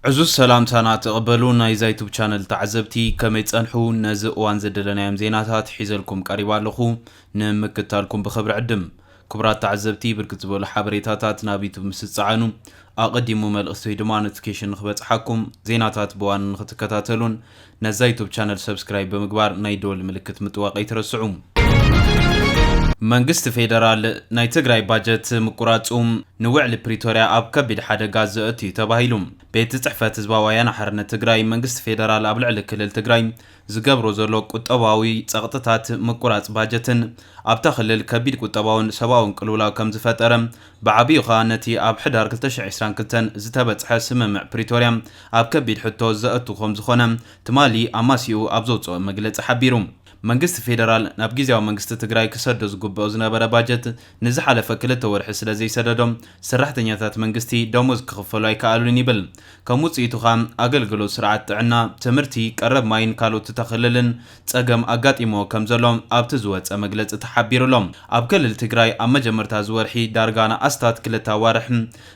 عزوز سلام تانات قبلونا يزايتوب channel تعزبتي كم يتصنحو نزق وان زدلنا يم زيناتات حيزلكم قريبا لخو نمكتالكم بخبر عدم كبرات تعزبتي بركتبو لحبريتاتات نابيتو مستصعانو أقدمو ملقستوي دما نوتيفيكيشن نخبت حكم زيناتات بوان نختكتاتلون نزايتوب channel سبسكرايب بمقبار نايدول ملكت متواقع ترسعوم منجست فيدرال ناي تግራይ باجت مقراصوم نوعل بريتوريا اب كبد حدغا زئتي تباهيلوم بيت صحفت زباويان حرنه تግራይ منجست فيدرال اب لعل كلل تግራይ زغبرو زلو قطباوي صقطታት مقراص باجتن اب تخلل كبد قطباون سباون قلولا كم زفطرم بعبي خانتي اب حدار 2022 زتبصح سممع بريتوريا اب كبد حتو زئتو خم زخونم تمالي اماسيو ابزوصو مغلص حبيروم منجست فيدرال ناب غيزياو منجست تግራይ كسدو زغبو زنبره باجت نزحلف كلته ورح سلازي سددوم سرحتنياتات منجستي دموز كخفلو يكالون يبل كموصيتو خام اغلغلو سرعت عنا تمرتي قرب ماين كالو تتخللن صقم اغاطيمو كمزلوم ابت زوص مغلص تحبيرلوم اب كلل تግራይ ام مجمرتا زورحي دارغانا استات كلتا وارح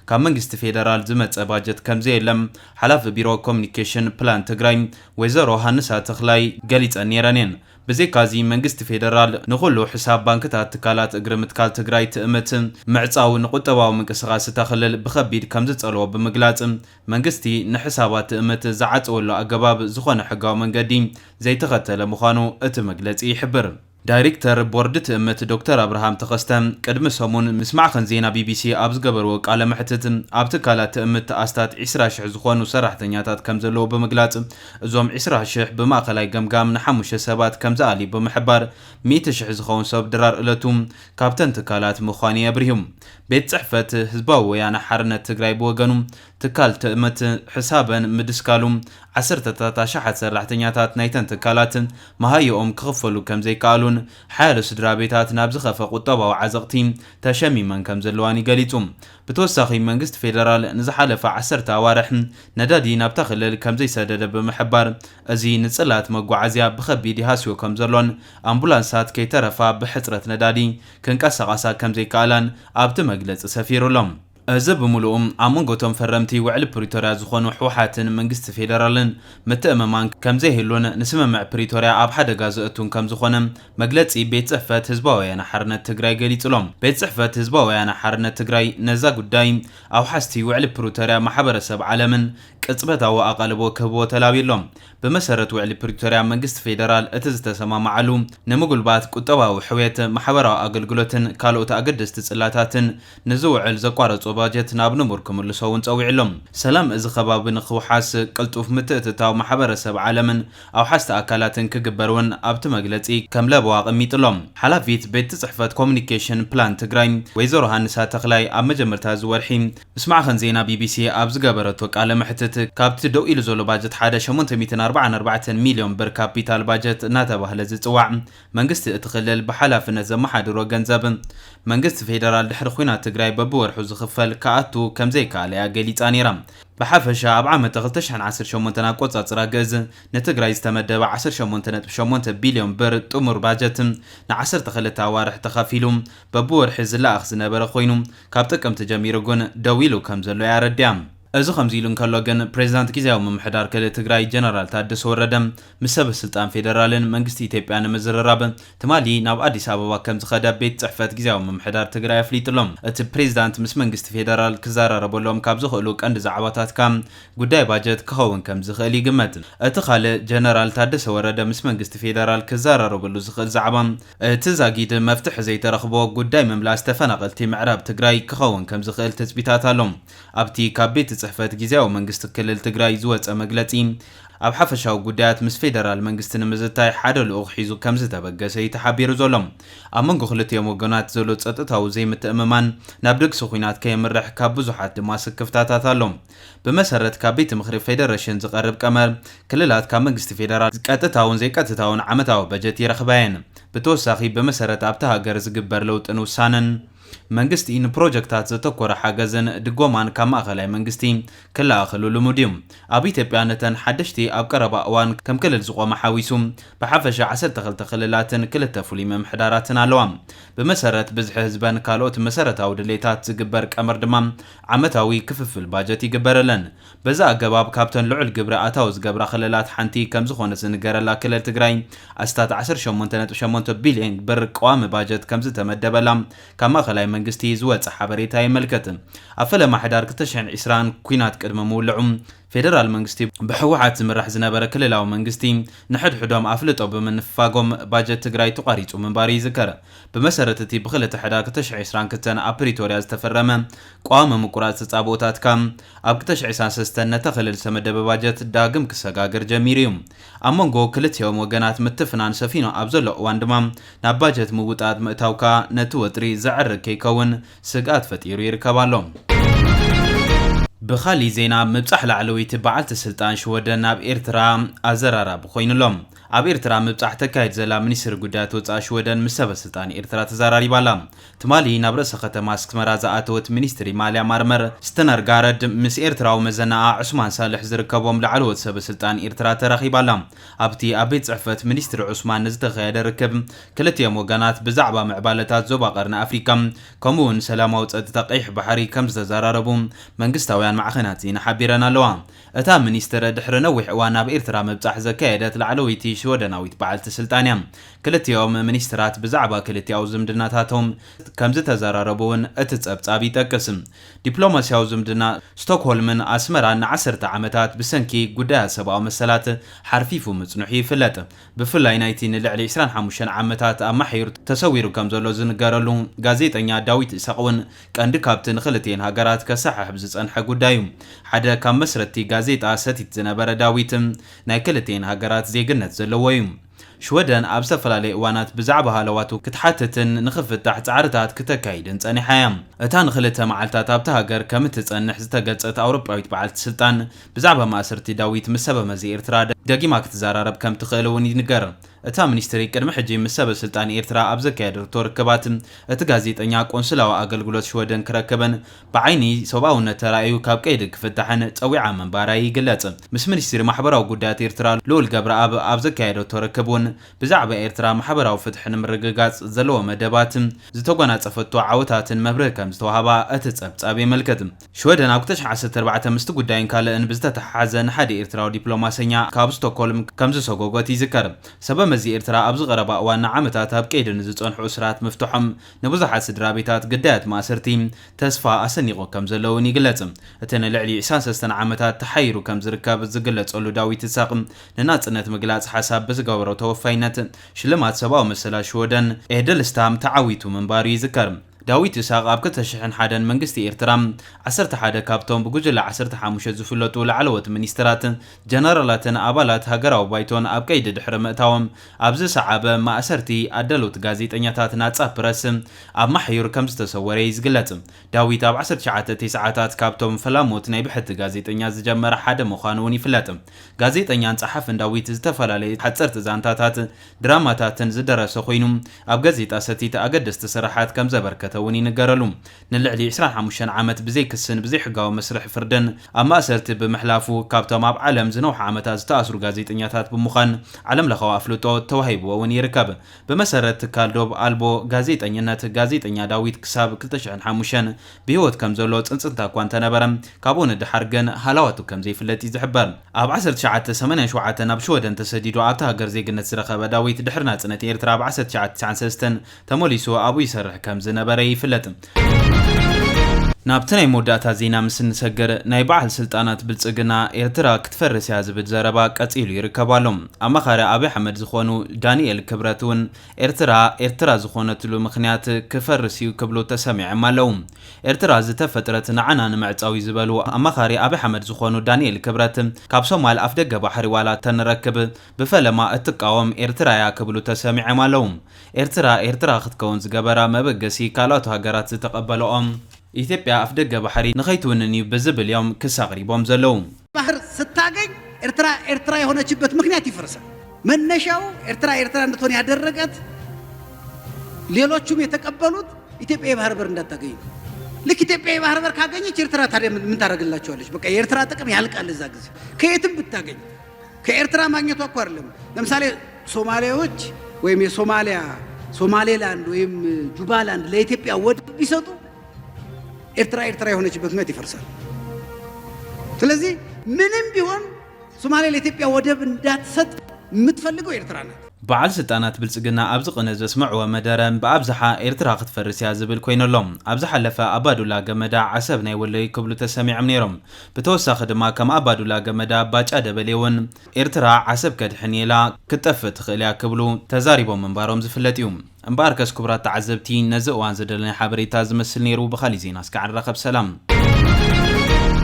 كم منجست فيدرال زمص باجت كمزي يلم حلاف بيرو كومونيكيشن بلان تግራይ ويزرو هانسا تخلاي غليص نيرانين بزي كازي منجست فيدرال نخلو حساب بانكتات تكالات اغرمتكال تግራይ تأمت معصاو نقطباو منقسقاس تخلل بخبيد كم زصلو بمغلاص منجستي نحسابات تأمت زعصولو اغباب زخونه حقاو منقدي زي تختل مخانو ات مغلص يحبر دايركتور بورد تأمت دكتور ابراهام تخستم قدم سمون مسمع خنزينا بي بي سي ابز غبرو قال محتت ابتكالات تأمت استات 20 زخونو سراحتنياتات كمزلو بمغلاص ازوم 20 بماخلاي غمغام نحمش سبات كمزالي بمحبار 100 زخون سب درار التوم كابتن تكالات مخاني ابريهم بيت صحفت حزباو يعني حرنه تግራይ بوغنوم تكال تأمت حسابا مدسكالوم 10 شحات سراحتنياتات نايتن تكالات مهايئوم كخفلو كم زي قالون حال سدرابيتات نابز خفق قطبا وعزقتيم تشميما كم زلواني قاليتوم بتوساخي منجست فيدرال نزحلف 10 اوارح ندادي نابتخلل كم زي سدد بمحبار ازي نصلات مغعازيا بخبيدي هاسيو كم زلون امبولانسات كي ترفا بحصرت ندادي كنقسقاسا كم زي قالان ابت مغلص سفيرولم أزب ملؤم عمونغوتهم فرمتي وعل بريتوريا زخون وحوحاتن منجست فيدرالن متأممان كم زي هلون نسمع مع بريتوريا اب حدا غازاتون كم زخونم مغلصي بيت صحفت حزباويان حرنه تግራይ غليصلوم بيت صحفت حزباويان حرنه تግራይ نزا غداي او حستي وعل بريتوريا محبرسب عالمن قصبتاو اقلبو كبو تلاويلوم بمسرت وعل بريتوريا منجست فيدرال اتز تسمع معلوم نمغلبات قطباو حويت محبراو اغلغلوتن كالوت اقدست صلاتاتن نزوعل زقارص باجت نابن مركم لسون صويعلم سلام از خباب نخوحاس قلطوف متتتاو محبرسب عالمن او حست اكلاتن كغبرون ابت مغلصي كملبوا قميطلم حلافيت بيت صحفت كومونيكيشن بلان تግራይ ويزرو هانسا تخلاي ام مجمرتا زورحي اسمع خنزينا بي بي سي ابز غبرتو قال محتت كابت دو إلو زولو باجت حدا 844 مليون بر كابيتال باجت ناتبهله زصواع منجست اتخلل بحلافنه زمحادرو غنزب منجست فيدرال دحر خوينا تግራይ ببورحو زخفل كاتو كم زي كاليا غليصا نيرام بحفشا اب عام 2018 قصصرا غز نتግራይ استمدب 18.8 بليون بر طمر باجت ن10 تخلت اوارح تخافيلوم ببورح زلا اخ زنبر خوينوم كاب تقمت جميرو غن دويلو كم زلو يارديام ازو خمزيلون كالوغن بريزيدنت كيزاو ممحدار كل تግራይ جنرال تادس وردم مسب سلطان فيدرالن منجست ኢትዮጵያን مزرراب تمالي ناب አዲስ አበባ كم زخدا بيت صحفت كيزاو ممحدار تግራይ افليطلوم ات بريزيدنت مس منجست فيدرال كزارربلوم كاب زخلو قند زعباتات كام ጉዳይ باجت كخون كم زخل يغمت ات خاله جنرال تادس ورده مس منجست فيدرال كزارربلو زخل زعبام تزاغيد مفتح زي ترخبو ጉዳይ مملاس تفنقلتي معراب تግራይ كخون كم زخل تثبيتاتالوم ابتي كابيت صحفت غيزاو منجست كلل تግራይ زوص مغلصي اب حفشاو ጉዳያት مس فيدرال منجستن مزታይ ሓደ ልኡኽ ሒዙ ከም ዝተበገሰ ይተሓቢሩ ዘሎም ኣብ መንጎ ክልቲኦም ወገናት ዘሎ ጸጥታው ዘይምትእመማን ናብ ደግሲ ኩናት ከይምርሕ ካብ ብዙሓት ድማ ስክፍታታት ኣሎም بمسرت كابيت مخرب فيدريشن زقرب كمر كللات كا منجست فيدرال قطتاون زي قطتاون عمتاو بجت يرخباين بتوساخي بمسرت ابتا هاجر زغبر لوط انوسانن መንግስቲ ንፕሮጀክታት ዘተኮረ ሓገዝን ድጎማን ካብ ማእኸላይ መንግስቲ ክለኣኸሉ ልሙድ እዩ ኣብ ኢትዮጵያ ነተን ሓደሽቲ ኣብ ቀረባ እዋን ከም ክልል ዝቆመ ሓዊሱ ብሓፈሻ 12 ክልላትን 2 ፍሉይ መምሕዳራትን ኣለዋ ብመሰረት ብዝሒ ህዝበን ካልኦት መሰረታዊ ድሌታት ዝግበር ቀመር ድማ ዓመታዊ ክፍፍል ባጀት ይግበረለን በዛ ኣገባብ ካብተን ልዑል ግብሪ ኣታዊ ዝገብራ ክልላት ሓንቲ ከም ዝኾነ ዝንገረላ ክልል ትግራይ ኣስታት 18.8 ቢልዮን ብር ቋሚ ባጀት ከም ዝተመደበላ ካብ ማእኸላይ መንግስቲ ዝወፀ ሓበሬታ ይምልከት ኣብ ፈለማ ሕዳር 2020 ኩናት ቅድመ ምውልዑ ፌደራል መንግስቲ ብሕወሓት ዝምራሕ ዝነበረ ክልላዊ መንግስቲ ንሕድሕዶም ኣፍልጦ ብምንፋጎም ባጀት ትግራይ ተቋሪጹ ምንባር ይዝከር ብመሰረት እቲ ብ2 ሕዳር 2022 ኣብ ፕሪቶሪያ ዝተፈረመ ቋሚ ምቁራጽ ተጻብኦታት ከም ኣብ 2023 ነቲ ክልል ዝተመደበ ባጀት ዳግም ክሰጋገር ጀሚሩ እዩ ኣብ መንጎ ክልቲኦም ወገናት ምትፍናን ሰፊኖ ኣብ ዘሎ እዋን ድማ ናብ ባጀት ምውጣት ምእታውካ ነቲ ወጥሪ ዘዕርግ ከይከውን ስጋት ፈጢሩ ይርከብ ኣሎ ብኻሊ ዜና ምብጻሕ ላዕለወይቲ በዓልቲ ስልጣን ሽወደን ናብ ኤርትራ ኣዘራራቢ ኮይኑሎም ኣብ ኤርትራ ምብጻሕ ተካይድ ዘላ ሚኒስትሪ ጉዳያት ወጻኢ ሽወደን ምስ ሰበ ስልጣን ኤርትራ ተዘራሪባላ ትማሊ ናብ ርእሰ ከተማ ኣስመራ ዝኣተወት ሚኒስትሪ ማልያ ማርመር ስተነርጋረድ ምስ ኤርትራዊ መዘናኣ ዑስማን ሳልሕ ዝርከቦም ላዕለዎት ሰበ ስልጣን ኤርትራ ተራኺባላ ኣብቲ ኣብ ቤት ጽሕፈት ሚኒስትሪ ዑስማን ዝተኻየደ ርክብ ክልቲኦም ወገናት ብዛዕባ ምዕባለታት ዞባ ቀርኒ ኣፍሪካ ከምኡውን ሰላማዊ ጸጥታ ቀይሕ ባሕሪ ከም ዝተዘራረቡ መንግስታውያን ማዕኸናት ዜና ሓቢረን ኣለዋ እታ ሚኒስትር ድሕሪ ነዊሕ እዋን ኣብ ኤርትራ ምብጻሕ ዘካየደት ላዕለወይቲ ሽወደናዊት በዓልቲ ስልጣን እያ ክልቲኦም ሚኒስትራት ብዛዕባ ክልቲያዊ ዝምድናታቶም ከም ዝተዘራረቡን እቲ ጸብጻብ ይጠቅስ ዲፕሎማስያዊ ዝምድና ስቶክሆልምን ኣስመራን ን10 ዓመታት ብሰንኪ ጉዳያት ሰብኣዊ መሰላት ሓርፊፉ ምጽኑሕ ይፍለጥ ብፍላይ ናይቲ ንልዕሊ 25 ዓመታት ኣብ ማሕዩር ተሰዊሩ ከም ዘሎ ዝንገረሉ ጋዜጠኛ ዳዊት ኢሳቅውን ቀንዲ ካብቲ ንክልቲአን ሃገራት ከሰሓሕብ ዝጸንሐ ጉዳዩ ሓደ ካብ መስረቲ ጋዜጣ ሰቲት ዝነበረ ዳዊት ናይ ክልቲአን ሃገራት ዜግነት ዘለዎ እዩ ሽወደን ኣብ ዝተፈላለዩ እዋናት ብዛዕባ ሃለዋቱ ክትሓትትን ንኽፍታሕ ጻዕርታት ክተካይድን ጸኒሓ እያ እታ ንኽልተ መዓልታት ኣብቲ ሃገር ከም እትጸንሕ ዝተገጸት ኣውሮጳዊት በዓልቲ ስልጣን ብዛዕባ ማእሰርቲ ዳዊት ምስ ሰበ መዚ ኤርትራ ደጊማ ክትዘራረብ ከም ትኽእል እውን ይንገር እታ ሚኒስትሪ ቅድሚ ሕጂ ምስ ሰበ ስልጣን ኤርትራ ኣብ ዘካየደቶ ርክባት እቲ ጋዜጠኛ ቆንስላዊ ኣገልግሎት ሽወደን ክረክበን ብዓይኒ ሰብኣውነት ተራእዩ ካብ ቀይዲ ክፍታሕን ጸዊዓ መንባራ ይግለጽ ምስ ሚኒስትሪ ማሕበራዊ ጉዳያት ኤርትራ ልዑል ገብረኣብ ኣብ ዘካየደቶ ርክብ እውን ብዛዕባ ኤርትራ ማሕበራዊ ፍትሕን ምርግጋጽ ዘለዎ መደባት ዝተጎናጸፈቶ ዓወታትን መብርህ ከም ዝተዋህባ እቲ ጸብጻብ ይምልከት ሽወደን ኣብ 2014 ምስቲ ጉዳይን ካልእን ብዝተተሓሓዘ ንሓደ ኤርትራዊ ዲፕሎማሰኛ ካብ ስቶክሆልም ከም ዝሰጎጎት ይዝከር ሰበ መዚ ኤርትራ ኣብ ዝቐረባ እዋን ዓመታት ኣብ ቀይድን ዝጸንሑ እስራት ምፍትሖም ንብዙሓት ስድራ ቤታት ግዳያት ማእሰርቲ ተስፋ ኣሰኒቑ ከም ዘለውን ይግለጽ እቲ ንልዕሊ 23 ዓመታት ተሓይሩ ከም ዝርከብ ዝግለጸሉ ዳዊት ኢሳቅ ንናጽነት ምግላጽ ሓሳብ ብዝገበሮ ተወፋይነት ሽልማት ሰብኣዊ መሰላት ሽወደን ኤደልስታም ተዓዊቱ ምንባሩ ይዝከር ዳዊት ኢሳቅ ኣብ 2001 መንግስቲ ኤርትራ 11 ካብቶም ብጉጅለ 15 ዝፍለጡ ላዕለዎት ሚኒስትራት ጀነራላትን ኣባላት ሃገራዊ ባይቶን ኣብ ቀይዲ ድሕሪ ምእታዎም ኣብ ዝሰዓበ ማእሰርቲ ኣደሎት ጋዜጠኛታት ናጻ ፕረስ ኣብ ማሕዩር ከም ዝተሰወረ ይዝግለጽ ዳዊት ኣብ 19 ሰዓታት ካብቶም ፈላሞት ናይ ብሕቲ ጋዜጠኛ ዝጀመረ ሓደ ምዃኑ እውን ይፍለጥ ጋዜጠኛን ጸሓፍን ዳዊት ዝተፈላለዩ ሓጸርቲ ዛንታታት ድራማታትን ዝደረሰ ኮይኑ ኣብ ጋዜጣ ሰቲት ኣገደስቲ ስራሓት ከም ዘበርከተ እውን ይነገረሉ ንልዕሊ 25 ዓመት ብዘይ ክስን ብዘይ ሕጋዊ መስርሕ ፍርድን ኣብ ማእሰርቲ ብምሕላፉ ካብቶም ኣብ ዓለም ዝነውሐ ዓመታት ዝተኣስሩ ጋዜጠኛታት ብምዃን ዓለም ለኻዊ ኣፍልጦ ተዋሂብዎ እውን ይርከብ ብመሰረት ትካል ዶብ ኣልቦ ጋዜጠኝነት ጋዜጠኛ ዳዊት ክሳብ 2005 ብህይወት ከም ዘሎ ጽንጽንታ እኳ እንተነበረ ካብኡ ንድሓር ግን ሃላዋቱ ከም ዘይፍለጥ ይዝሕበር ኣብ 1987 ናብ ሽወደን ተሰዲዱ ኣብቲ ሃገር ዜግነት ዝረኸበ ዳዊት ድሕሪ ናጽነት ኤርትራ ኣብ 1993 ተመሊሱ ኣብኡ ይሰርሕ ከም ዝነበረ ይፍለጥ ናብቲ ናይ መወዳእታ ዜና ምስ ንሰገር ናይ በዓል ስልጣናት ብልጽግና ኤርትራ ክትፈርስ እያ ዝብል ዘረባ ቀጺሉ ይርከባሎም ኣማኻሪ ኣብይ ኣሕመድ ዝኾኑ ዳንኤል ክብረት እውን ኤርትራ ዝኾነትሉ ምኽንያት ክፈርስ እዩ ክብሉ ተሰሚዖም ኣለዉ ኤርትራ ዝተፈጥረት ንዓና ንምዕጻዊ ዝበሉ ኣማኻሪ ኣብይ ኣሕመድ ዝኾኑ ዳንኤል ክብረት ካብ ሶማል ኣፍ ደገ ባሕሪ ዋላ ተንረክብ ብፈለማ እትቃወም ኤርትራ እያ ክብሉ ተሰሚዖም ኣለዉ ኤርትራ ክትከውን ዝገበራ መበገሲ ካልኦት ሃገራት ዝተቐበለኦም ኢትዮጵያ ኣፍ ደገ ባሕሪ ንኸይትውንን እዩ ብዝብል ዮም ክስ ኣቕሪቦም ዘለዉ ባህር ስታገኝ ኤርትራ የሆነችበት ምክንያት ይፈርሳል መነሻው ኤርትራ እንደሆነ ያደረገት ሌሎቹም የተቀበሉት ኢትዮጵያ የባህር በር እንዳታገኝ ልክ ኢትዮጵያ የባህር በር ካገኘች ኤርትራ ታዲያ ምን ታደርግላቸዋለች? በቃ የኤርትራ ጥቅም ያልቃል እዛ ጊዜ። ከየትም ብታገኝ ከኤርትራ ማግኘቷ እኮ አይደለም። ለምሳሌ ሶማሌዎች ወይም ሶማሌላንድ ወይም ጁባላንድ ለኢትዮጵያ ወደብ ቢሰጡ ኤርትራ የሆነችበት ምክንያት ይፈርሳል። ስለዚህ ምንም ቢሆን ሶማሌ ለኢትዮጵያ ወደብ እንዳትሰጥ የምትፈልገው ኤርትራ ናት። በዓል ስልጣናት ብልጽግና ኣብዚ ቅንዕ ዘስምዕዎ መደረን ብኣብዝሓ ኤርትራ ክትፈርስ እያ ዝብል ኮይነሎም ኣብዚ ሓለፈ ኣባዱላ ገመዳ ዓሰብ ናይ ወለይ ክብሉ ተሰሚዖም ነይሮም። ብተወሳኺ ድማ ከም ኣባዱላ ገመዳ ባጫ ደበሌ እውን ኤርትራ ዓሰብ ከድሕን ኢላ ክትጠፍእ ትኽእል እያ ክብሉ ተዛሪቦም ምንባሮም ዝፍለጥ እዩ። እምበኣር ከስ ክቡራት ተዓዘብቲ ነዚ እዋን ዘደለናይ ሓበሬታ ዝመስል ነይሩ። ብኻሊእ ዜና እስካዕ ንራኸብ ሰላም።